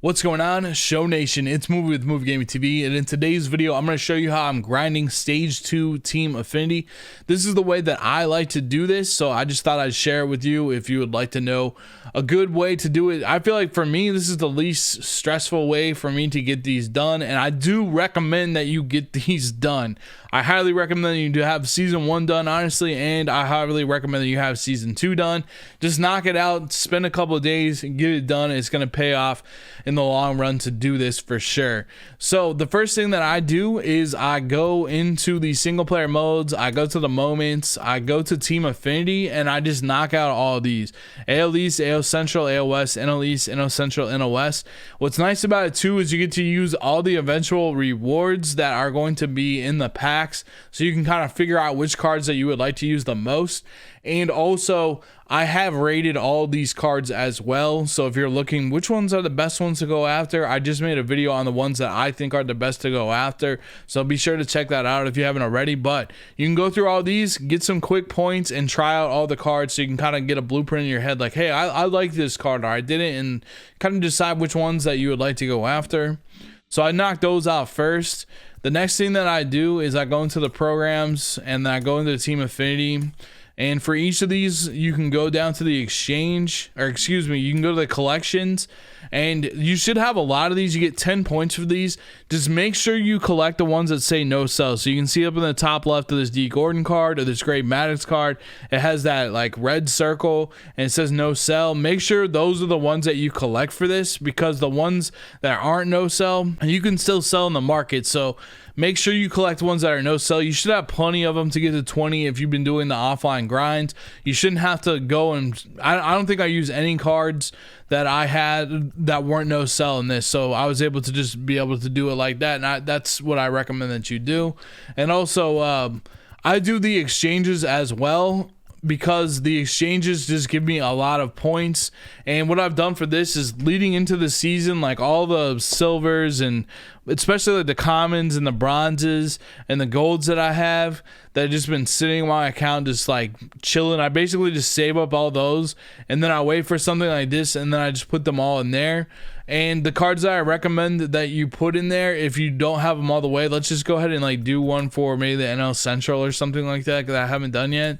What's going on, Show Nation? It's Movie with Movie Gaming TV, and in today's video I'm going to show you how I'm grinding stage 2 team Affinity. This is the way that I like to do this, so I just thought I'd share it with you if you would like to know a good way to do it. I feel like for me this is the least stressful way for me to get these done, and I do recommend that you get these done. I highly recommend that you do have season 1 done, honestly, and I highly recommend that you have season 2 done. Just knock it out, spend a couple of days and get it done. It's going to pay off in the long run to do this for sure. So the first thing that I do is I go into the single player modes, I go to the moments, I go to team Affinity, and I just knock out all of these: AL East, AL Central, AL West, NL East, NL Central, NL West. What's nice about it too is you get to use all the eventual rewards that are going to be in the packs, so you can kind of figure out which cards that you would like to use the most. And also I have rated all these cards as well, so if you're looking which ones are the best ones to go after, I just made a video on the ones that I think are the best to go after, so be sure to check that out if you haven't already. But you can go through all these, get some quick points, and try out all the cards so you can kind of get a blueprint in your head, like, hey, I like this card or I didn't, and kind of decide which ones that you would like to go after. So I knocked those out first. The next thing that I do is I go into the programs and then I go into the team Affinity. And for each of these, you can go down to the exchange, or excuse me, you can go to the collections, and you should have a lot of these. You get 10 points for these. Just make sure you collect the ones that say no sell. So you can see up in the top left of this D Gordon card or this Great Maddox card, it has that like red circle and it says no sell. Make sure those are the ones that you collect for this, because the ones that aren't no sell, you can still sell in the market. So make sure you collect ones that are no sell. You should have plenty of them to get to 20 if you've been doing the offline grinds. You shouldn't have to go and I don't think I use any cards that I had that weren't no sell in this, so I was able to just be able to do it like that, and that's what I recommend that you do. And also I do the exchanges as well, because the exchanges just give me a lot of points. And what I've done for this is, leading into the season, like all the silvers and especially like the commons and the bronzes and the golds that I have that have just been sitting in my account just like chilling, I basically just save up all those and then I wait for something like this and then I just put them all in there. And the cards that I recommend that you put in there, if you don't have them all the way, let's just go ahead and like do one for maybe the NL Central or something like that, because I haven't done yet.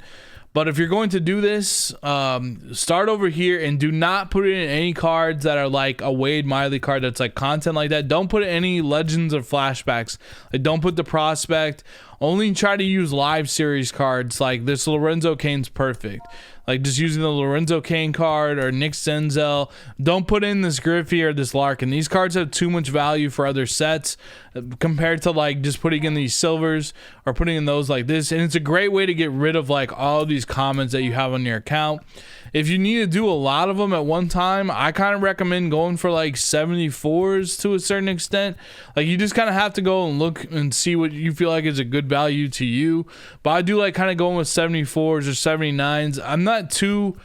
But if you're going to do this, start over here and do not put in any cards that are like a Wade Miley card that's like content like that. Don't put any Legends or Flashbacks. Like, don't put the Prospect. Only try to use live series cards. Like this Lorenzo Cain's perfect. Like just using the Lorenzo Cain card or Nick Senzel. Don't put in this Griffey or this Larkin. These cards have too much value for other sets compared to like just putting in these silvers or putting in those like this. And it's a great way to get rid of like all of these commons that you have on your account. If you need to do a lot of them at one time, I kind of recommend going for like 74s to a certain extent. Like you just kind of have to go and look and see what you feel like is a good value to you. But I do like kind of going with 74s or 79s. I'm not too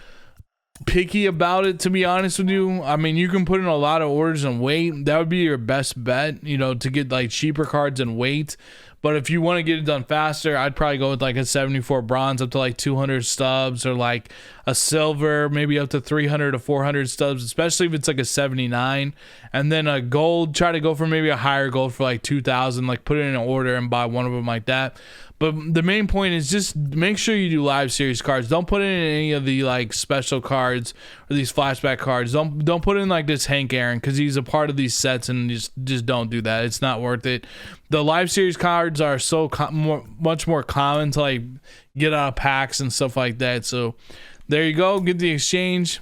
picky about it, to be honest with you. I mean, you can put in a lot of orders and wait. That would be your best bet, you know, to get like cheaper cards and wait. But if you want to get it done faster, I'd probably go with like a 74 bronze up to like 200 stubs, or like a silver maybe up to 300 to 400 stubs, especially if it's like a 79. And then a gold, try to go for maybe a higher gold for like 2,000, like put it in an order and buy one of them like that. But the main point is just make sure you do live series cards. Don't put in any of the like special cards or these flashback cards. Don't put in like this Hank Aaron, because he's a part of these sets, and just don't do that. It's not worth it. The live series cards are so much more common to like get out of packs and stuff like that. So there you go. Get the exchange.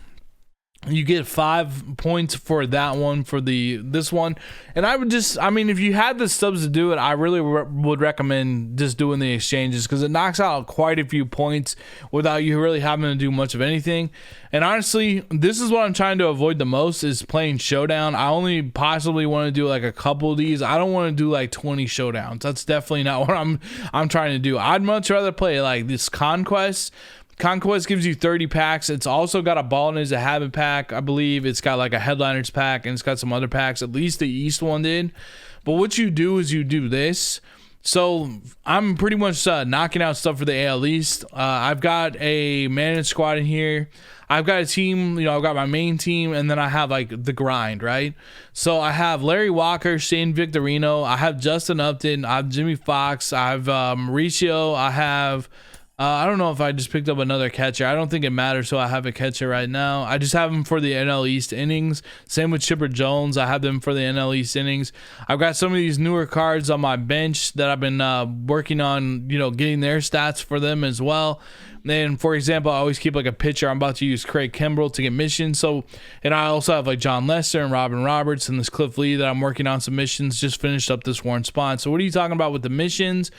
You get 5 points for that one, for this one. And I would just, I mean, if you had the stubs to do it, I really would recommend just doing the exchanges, because it knocks out quite a few points without you really having to do much of anything. And honestly, this is what I'm trying to avoid the most, is playing showdown. I only possibly want to do like a couple of these. I don't want to do like 20 showdowns. That's definitely not what I'm trying to do. I'd much rather play like this Conquest. Conquest gives you 30 packs. It's also got a Ball Is a Habit pack, I believe. It's got like a Headliners pack, and it's got some other packs. At least the East one did. But what you do is you do this. So I'm pretty much knocking out stuff for the AL East. I've got a managed squad in here. I've got a team, I've got my main team, and then I have like the grind, right? So I have Larry Walker, Shane Victorino, I have Justin Upton, I have Jimmy Fox, I have Mauricio, I have I don't know if I just picked up another catcher. I don't think it matters, so I have a catcher right now. I just have him for the NL East innings. Same with Chipper Jones. I have them for the NL East innings. I've got some of these newer cards on my bench that I've been working on, getting their stats for them as well. And for example, I always keep like a pitcher. I'm about to use Craig Kimbrell to get missions. So, and I also have like John Lester and Robin Roberts and this Cliff Lee that I'm working on some missions. Just finished up this Warren Spahn. So what are you talking about with the missions?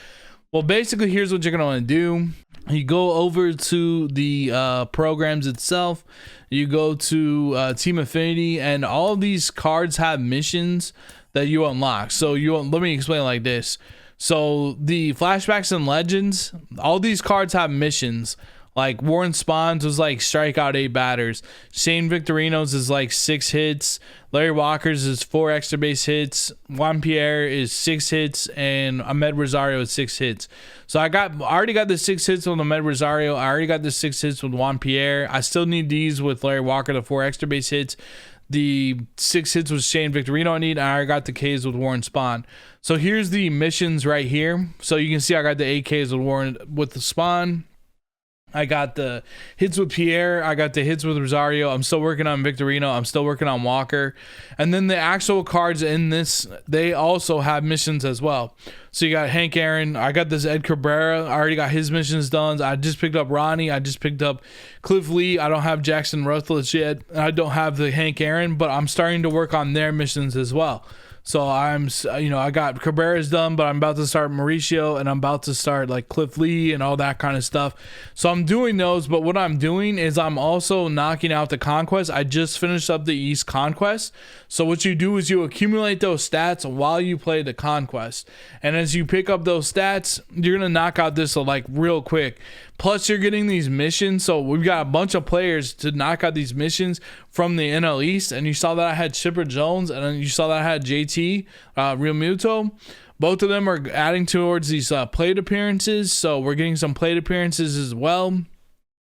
Well, basically, here's what you're going to want to do. You go over to the programs itself. You go to Team Affinity, and all of these cards have missions that you unlock. So let me explain it like this. So the flashbacks and legends, all these cards have missions. Like Warren Spahn's was like strike out 8 batters. Shane Victorino's is like 6 hits. Larry Walker's is 4 extra base hits. Juan Pierre is 6 hits, and Ahmed Rosario is 6 hits. So I already got the 6 hits with Ahmed Rosario. I already got the 6 hits with Juan Pierre. I still need these with Larry Walker, the 4 extra base hits. The 6 hits with Shane Victorino I need. I already got the Ks with Warren Spahn. So here's the missions right here. So you can see I got the 8 Ks with the Spahn. I got the hits with Pierre. I got the hits with Rosario. I'm still working on Victorino. I'm still working on Walker. And then the actual cards in this, they also have missions as well. So you got Hank Aaron. I got this Ed Cabrera. I already got his missions done. I just picked up Ronnie. I just picked up Cliff Lee. I don't have Jackson Rutledge yet. I don't have the Hank Aaron, but I'm starting to work on their missions as well. So I got Cabrera's done, but I'm about to start Mauricio, and I'm about to start like Cliff Lee and all that kind of stuff. So I'm doing those, but what I'm doing is I'm also knocking out the Conquest. I just finished up the East Conquest. So what you do is you accumulate those stats while you play the Conquest. And as you pick up those stats, you're going to knock out this like real quick. Plus, you're getting these missions. So we've got a bunch of players to knock out these missions from the NL East. And you saw that I had Chipper Jones, and then you saw that I had JT Realmuto. Both of them are adding towards these plate appearances. So we're getting some plate appearances as well.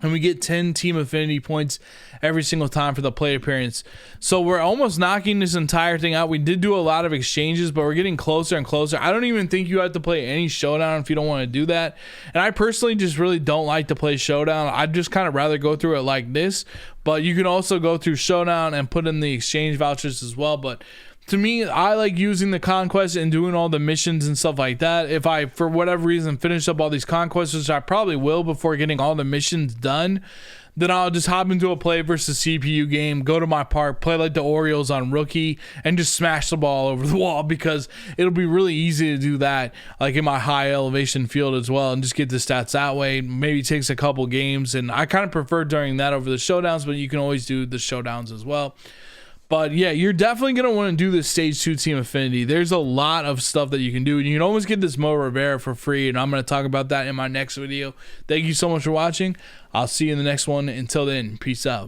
And we get 10 Team Affinity points every single time for the play appearance. So we're almost knocking this entire thing out. We did do a lot of exchanges, but we're getting closer and closer. I don't even think you have to play any Showdown if you don't want to do that. And I personally just really don't like to play Showdown. I'd just kind of rather go through it like this. But you can also go through Showdown and put in the exchange vouchers as well. But to me, I like using the Conquest and doing all the missions and stuff like that. If I, for whatever reason, finish up all these Conquests, which I probably will before getting all the missions done, then I'll just hop into a play versus CPU game, go to my park, play like the Orioles on rookie, and just smash the ball over the wall, because it'll be really easy to do that, like in my high elevation field as well, and just get the stats that way. Maybe it takes a couple games, and I kind of prefer doing that over the Showdowns, but you can always do the Showdowns as well. But yeah, you're definitely going to want to do this Stage 2 Team Affinity. There's a lot of stuff that you can do. And you can always get this Mo Rivera for free. And I'm going to talk about that in my next video. Thank you so much for watching. I'll see you in the next one. Until then, peace out.